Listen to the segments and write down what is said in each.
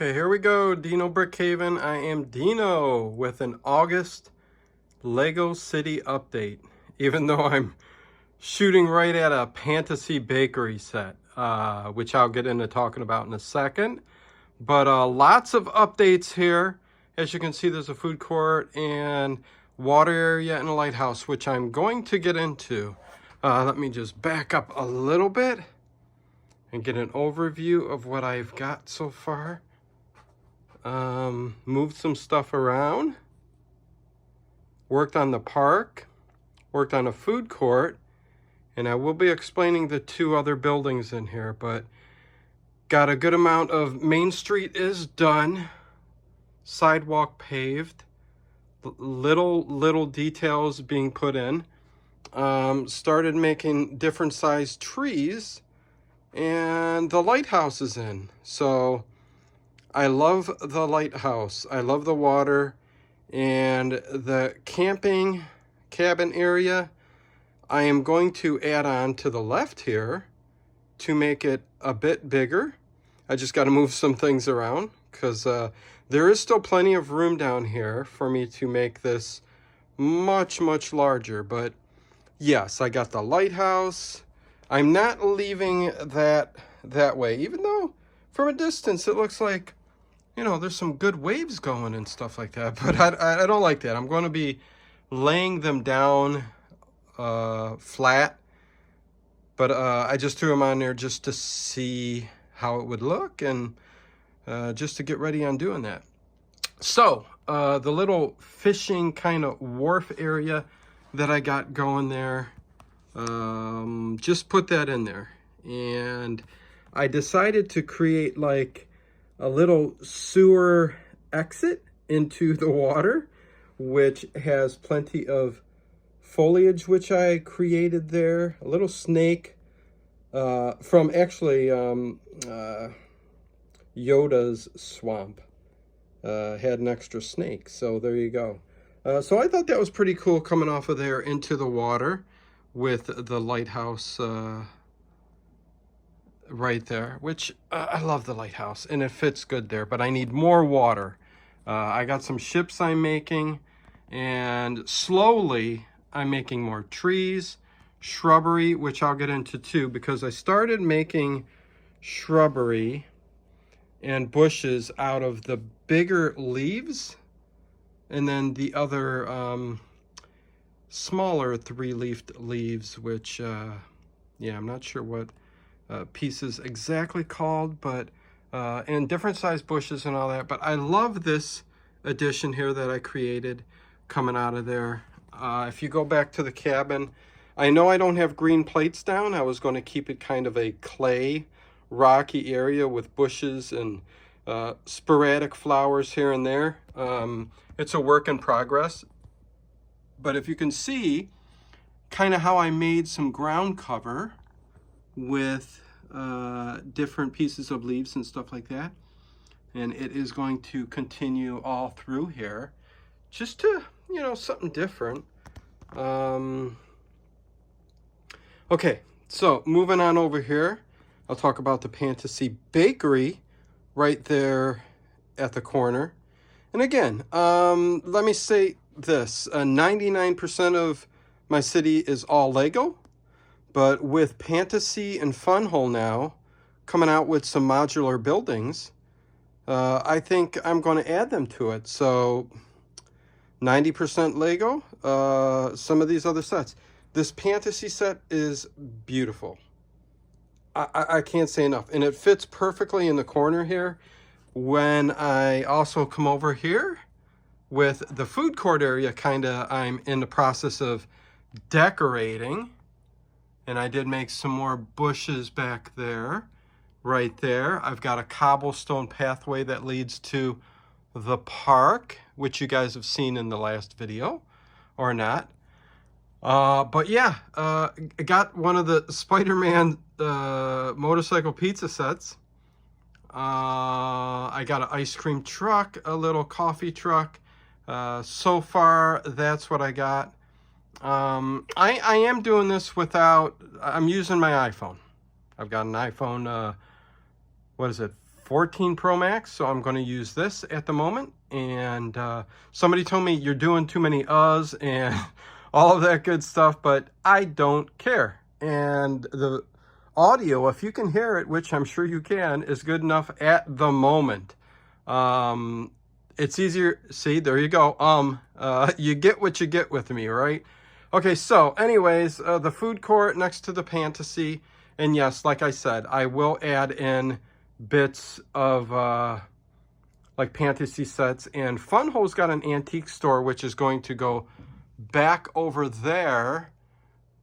Okay, here we go, Dino Brickhaven. I am Dino with an August Lego City update. Even though I'm shooting right at a fantasy bakery set, which I'll get into talking about in a second. But lots of updates here. As you can see, there's a food court and water area and a lighthouse, which I'm going to get into. Let me just back up a little bit and get an overview of what I've got so far. Moved some stuff around, worked on the park, worked on a food court, and I will be explaining the two other buildings in here, but got a good amount of Main Street is done, sidewalk paved, little details being put in. Started making different sized trees, and the lighthouse is in. So I love the lighthouse. I love the water, and the camping cabin area I am going to add on to the left here to make it a bit bigger. I just got to move some things around because there is still plenty of room down here for me to make this much larger. But yes, I got the lighthouse. I'm not leaving that way, even though from a distance it looks like, you know, there's some good waves going and stuff like that, but I don't like that. I'm going to be laying them down flat, but I just threw them on there just to see how it would look and just to get ready on doing that. So the little fishing kind of wharf area that I got going there, just put that in there, and I decided to create like a little sewer exit into the water, which has plenty of foliage, which I created there. A little snake from actually Yoda's swamp. Had an extra snake, so there you go. So I thought that was pretty cool coming off of there into the water with the lighthouse right there, which I love the lighthouse and it fits good there, but I need more water. I got some ships I'm making, and slowly I'm making more trees, shrubbery, which I'll get into too, because I started making shrubbery and bushes out of the bigger leaves, and then the other smaller three-leafed leaves, which yeah, I'm not sure what pieces exactly called, but and different size bushes and all that. But I love this addition here that I created coming out of there. If you go back to the cabin, I know I don't have green plates down. I was going to keep it kind of a clay rocky area with bushes and sporadic flowers here and there. It's a work in progress, but if you can see kind of how I made some ground cover with different pieces of leaves and stuff like that, and it is going to continue all through here, just to, you know, something different. Okay, so moving on over here, I'll talk about the Fantasy Bakery right there at the corner. And again, let me say this, 99% of my city is all Lego. But with Fantasy and Fun Hole now coming out with some modular buildings, I think I'm going to add them to it. So 90% Lego, some of these other sets. This Fantasy set is beautiful. I can't say enough. And it fits perfectly in the corner here. When I also come over here with the food court area, I'm in the process of decorating. And I did make some more bushes back there, right there. I've got a cobblestone pathway that leads to the park, which you guys have seen in the last video, or not. But yeah, I got one of the Spider-Man motorcycle pizza sets. I got an ice cream truck, a little coffee truck. So far, that's what I got. I am doing this without, I'm using my iPhone. I've got an iPhone, what is it, 14 Pro Max, so I'm going to use this at the moment. And somebody told me you're doing too many uhs and all of that good stuff, but I don't care. And the audio, if you can hear it, which I'm sure you can, is good enough at the moment. It's easier. See, there you go. You get what you get with me, right? Okay, so anyways, the food court next to the fantasy. And yes, like I said, I will add in bits of like fantasy sets. And Funho's got an antique store, which is going to go back over there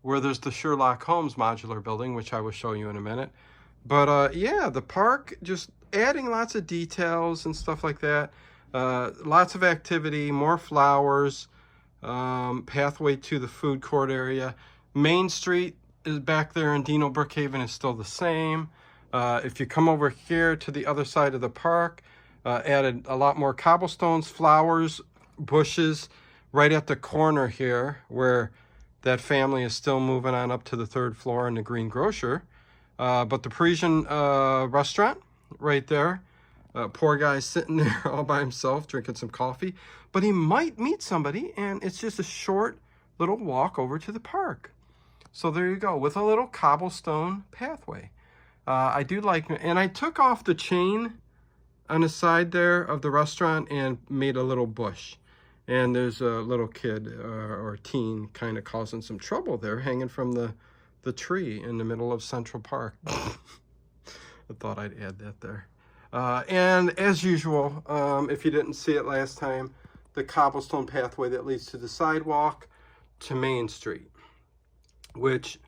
where there's the Sherlock Holmes modular building, which I will show you in a minute. But yeah, the park, just adding lots of details and stuff like that. Lots of activity, more flowers, pathway to the food court area. Main Street is back there in Dino Brickhaven is still the same. If you come over here to the other side of the park, added a lot more cobblestones, flowers, bushes, right at the corner here where that family is still moving on up to the 3rd floor in the Green Grocer. But the Parisian restaurant right there. Poor guy sitting there all by himself drinking some coffee. But he might meet somebody, and it's just a short little walk over to the park. So there you go, with a little cobblestone pathway. I do like, and I took off the chain on the side there of the restaurant and made a little bush. And there's a little kid or teen kind of causing some trouble there, hanging from the tree in the middle of Central Park. I thought I'd add that there. And as usual, if you didn't see it last time, the cobblestone pathway that leads to the sidewalk to Main Street, which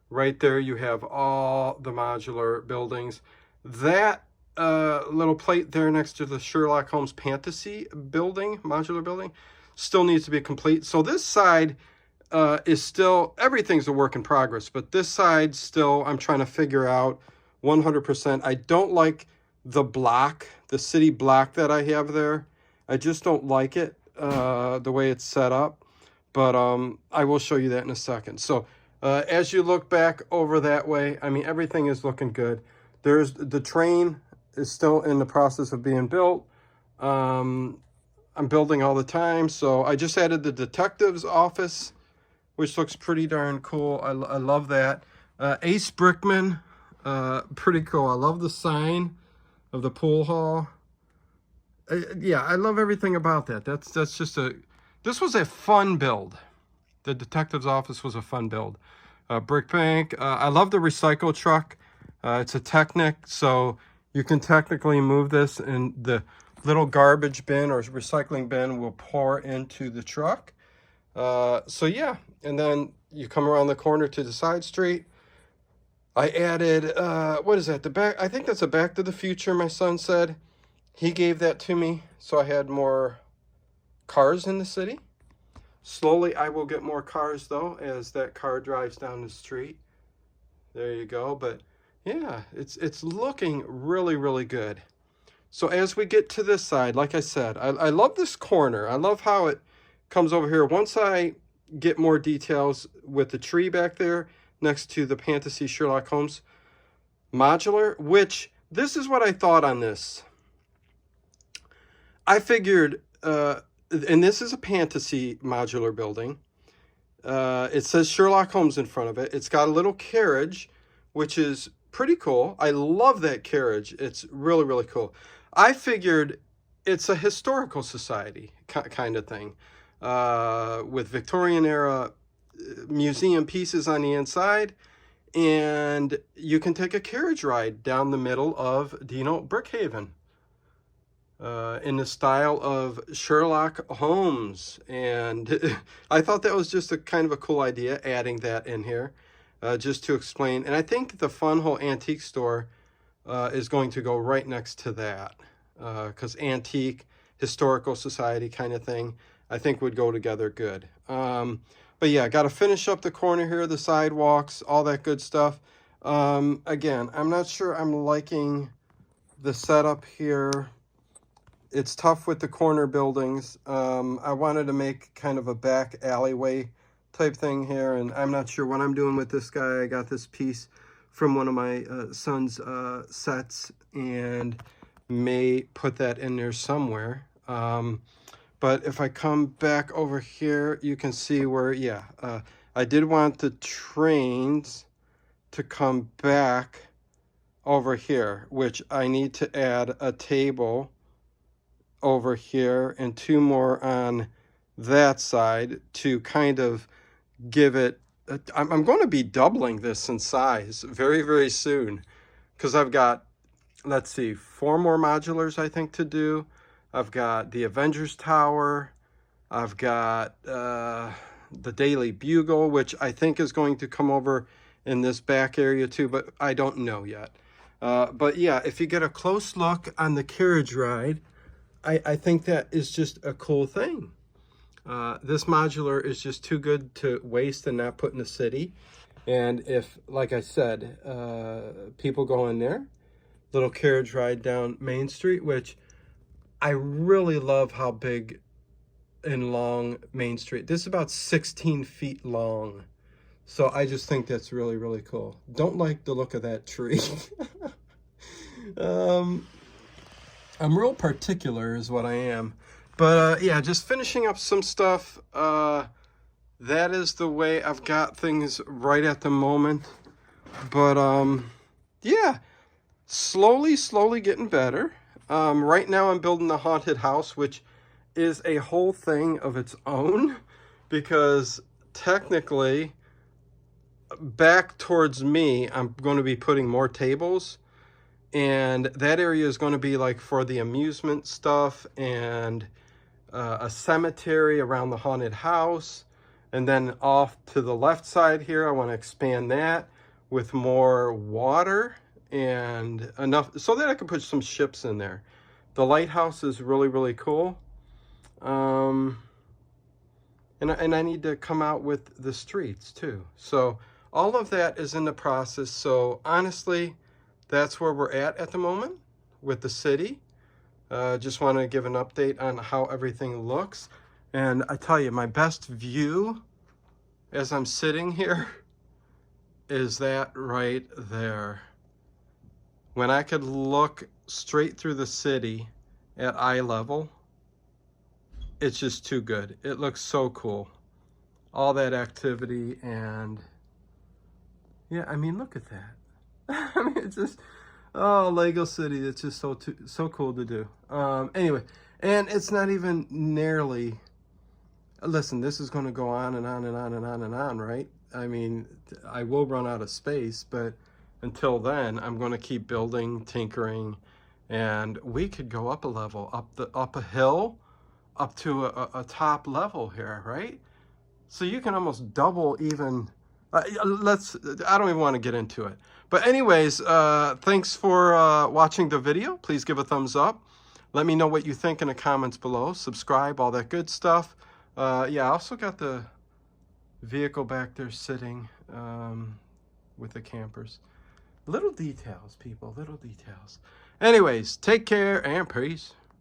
right there you have all the modular buildings. That little plate there next to the Sherlock Holmes fantasy building, modular building, still needs to be complete. So this side is still, everything's a work in progress, but this side still, I'm trying to figure out 100%. I don't like the block, the city block that I have there. I just don't like it, the way it's set up. But I will show you that in a second. So as you look back over that way, I mean, everything is looking good. There's the train is still in the process of being built. I'm building all the time. So I just added the detective's office, which looks pretty darn cool. I love that. Ace Brickman, pretty cool. I love the sign of the pool hall. Yeah, I love everything about that. That's just this was a fun build. The detective's office was a fun build. Brick Bank, I love the recycle truck. It's a Technic, so you can technically move this and the little garbage bin or recycling bin will pour into the truck. So yeah, and then you come around the corner to the side street. I added, what is that? The back, I think that's a Back to the Future, my son said. He gave that to me, so I had more cars in the city. Slowly, I will get more cars, though, as that car drives down the street. There you go. But, yeah, it's looking really, really good. So as we get to this side, like I said, I love this corner. I love how it comes over here. Once I get more details with the tree back there, next to the fantasy Sherlock Holmes modular, which this is what I thought on this. I figured, and this is a fantasy modular building. It says Sherlock Holmes in front of it. It's got a little carriage, which is pretty cool. I love that carriage. It's really, really cool. I figured it's a historical society kind of thing, with Victorian era museum pieces on the inside, and you can take a carriage ride down the middle of Dino Brickhaven in the style of Sherlock Holmes. And I thought that was just a kind of a cool idea, adding that in here just to explain. And I think the Funho Antique Store is going to go right next to that, because antique, historical society kind of thing, I think would go together good. But yeah, got to finish up the corner here, the sidewalks, all that good stuff. Again, I'm not sure I'm liking the setup here. It's tough with the corner buildings. I wanted to make kind of a back alleyway type thing here, and I'm not sure what I'm doing with this guy. I got this piece from one of my son's sets, and may put that in there somewhere. But if I come back over here, you can see where, yeah, I did want the trains to come back over here, which I need to add a table over here and 2 more on that side to kind of give it, I'm going to be doubling this in size very, very soon, because I've got, let's see, 4 more modulars I think to do. I've got the Avengers Tower. I've got the Daily Bugle, which I think is going to come over in this back area too, but I don't know yet. But yeah, if you get a close look on the carriage ride, I think that is just a cool thing. This modular is just too good to waste and not put in the city. And if, like I said, people go in there, little carriage ride down Main Street, which I really love how big and long Main Street. This is about 16 feet long. So I just think that's really, really cool. Don't like the look of that tree. I'm real particular is what I am. But yeah, just finishing up some stuff. That is the way I've got things right at the moment. But yeah, slowly getting better. Right now I'm building the haunted house, which is a whole thing of its own, because technically back towards me, I'm going to be putting more tables, and that area is going to be like for the amusement stuff, and a cemetery around the haunted house. And then off to the left side here, I want to expand that with more water and enough so that I can put some ships in there. The lighthouse is really, really cool. And I need to come out with the streets too. So all of that is in the process. So honestly, that's where we're at the moment with the city. Just want to give an update on how everything looks. And I tell you, my best view as I'm sitting here is that right there. When I could look straight through the city at eye level, it's just too good. It looks so cool. All that activity, and yeah, I mean, look at that. I mean, it's just, oh, Lego City, it's just so cool to do. Anyway, and it's not even nearly, listen, this is going to go on and on and on and on and on, right? I mean, I will run out of space, but until then, I'm going to keep building, tinkering, and we could go up a level, up a hill, up to a top level here, right? So you can almost double even. I don't even want to get into it. But anyways, thanks for watching the video. Please give a thumbs up. Let me know what you think in the comments below. Subscribe, all that good stuff. Yeah, I also got the vehicle back there sitting with the campers. Little details, people, little details. Anyways, take care and peace.